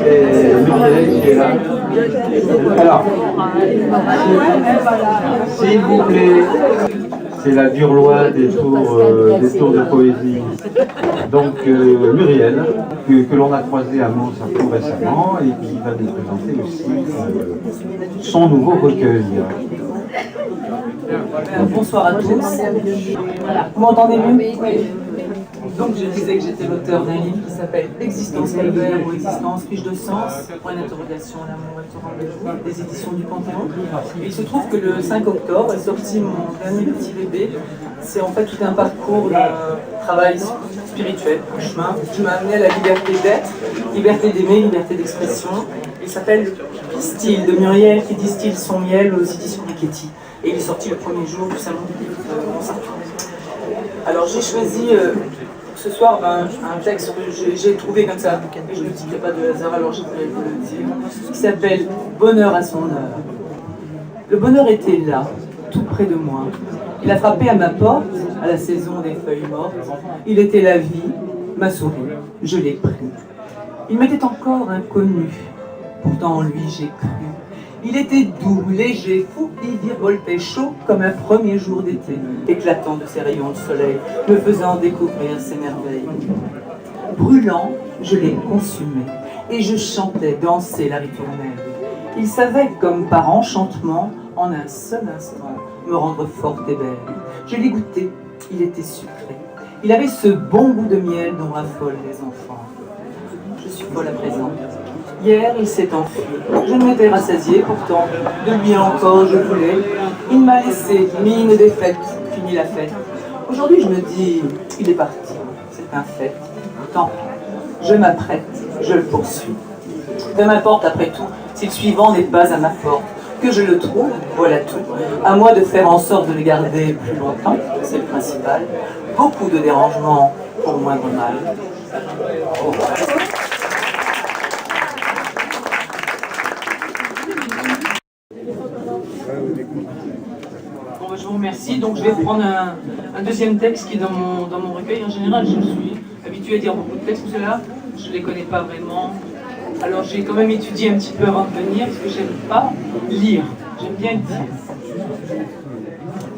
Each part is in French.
Et Muriel qui est là. Alors, s'il vous plaît, c'est la dure loi des tours de poésie. Donc Muriel, que l'on a croisé à Mons tout récemment et qui va nous présenter aussi son nouveau recueil. Bonsoir à tous. Vous m'entendez mieux? Oui. Donc je disais que j'étais l'auteur d'un livre qui s'appelle Existence calvaire ou Existence riche de sens, point d'interrogation, l'amour est au rendez-vous, des éditions du Panthéon. Et il se trouve que le 5 octobre est sorti mon dernier petit bébé. C'est en fait tout un parcours de travail spirituel, un chemin qui m'a amené à la liberté d'être, liberté d'aimer, liberté d'expression. Il s'appelle Distille de Muriel qui distille son miel aux éditions Piketty. Et il est sorti le premier jour du salon du livre de Mont-Sartour. Alors j'ai choisi ce soir un texte que j'ai trouvé comme ça, et je ne le dis qu'il n'y a pas de hasard, alors je voulais vous le dire, qui s'appelle Bonheur à son heure. Le bonheur était là, tout près de moi. Il a frappé à ma porte, à la saison des feuilles mortes. Il était la vie, ma souris, je l'ai pris. Il m'était encore inconnu, pourtant en lui j'ai cru. Il était doux, léger, fou, il virevoltait chaud comme un premier jour d'été, éclatant de ses rayons de soleil, me faisant découvrir ses merveilles. Brûlant, je l'ai consumé, et je chantais, dansais la ritournelle. Il savait, comme par enchantement, en un seul instant, me rendre forte et belle. Je l'ai goûté, il était sucré. Il avait ce bon goût de miel dont raffolent les enfants. Je suis folle à présent. Hier, il s'est enfui. Je ne m'étais rassasiée, pourtant, de lui encore je voulais. Il m'a laissé, mine défaite, fini la fête. Aujourd'hui, je me dis, il est parti, c'est un fait. Tant pis, je m'apprête, je le poursuis. Peu m'importe, après tout, si le suivant n'est pas à ma porte. Que je le trouve, voilà tout. À moi de faire en sorte de le garder plus longtemps, c'est le principal. Beaucoup de dérangements pour moindre mal. Au revoir. Bon, je vous remercie. Donc je vais prendre un deuxième texte qui est dans mon recueil. En général, je suis habituée à dire beaucoup de textes, ceux-là, je ne les connais pas vraiment. Alors j'ai quand même étudié un petit peu avant de venir, parce que j'aime pas lire, j'aime bien dire.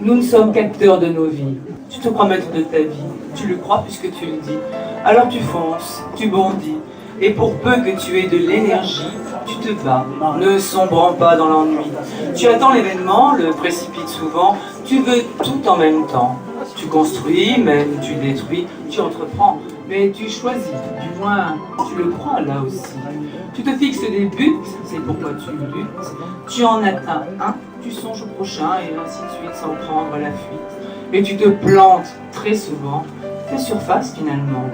Nous ne sommes qu'acteurs de nos vies. Tu te crois maître de ta vie, tu le crois puisque tu le dis. Alors tu fonces, tu bondis, et pour peu que tu aies de l'énergie, tu te bats, ne sombrant pas dans l'ennui. Tu attends l'événement, le précipites souvent, tu veux tout en même temps. Tu construis, même tu détruis, tu entreprends, mais tu choisis, du moins tu le crois là aussi. Tu te fixes des buts, c'est pourquoi tu luttes, tu en atteins un, tu songes au prochain, et ainsi de suite sans prendre la fuite. Mais tu te plantes très souvent, fais surface finalement.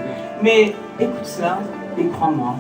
Mais écoute cela et crois-moi.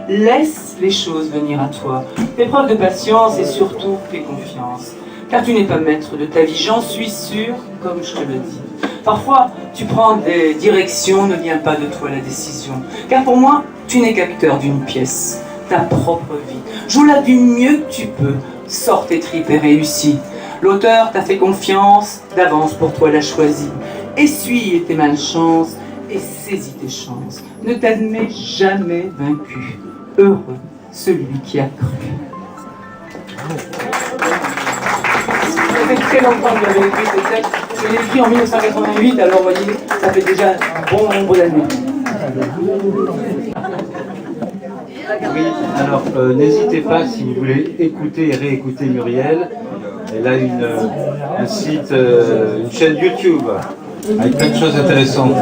Laisse les choses venir à toi. Fais preuve de patience et surtout fais confiance. Car tu n'es pas maître de ta vie, j'en suis sûr, comme je te le dis. Parfois, tu prends des directions, ne vient pas de toi la décision. Car pour moi, tu n'es qu'acteur d'une pièce, ta propre vie. Joue-la du mieux que tu peux, sors tes tripes et réussis. L'auteur t'a fait confiance, d'avance pour toi l'a choisi. Essuie tes malchances et saisis tes chances. Ne t'admets jamais vaincu. Heureux celui qui a cru. Ça fait très longtemps que j'avais écrit ce texte. Je l'ai écrit en 1988, alors voyez, ça fait déjà un bon nombre d'années. Oui, alors n'hésitez pas si vous voulez écouter et réécouter Muriel. Elle a un site, une chaîne YouTube avec plein de choses intéressantes.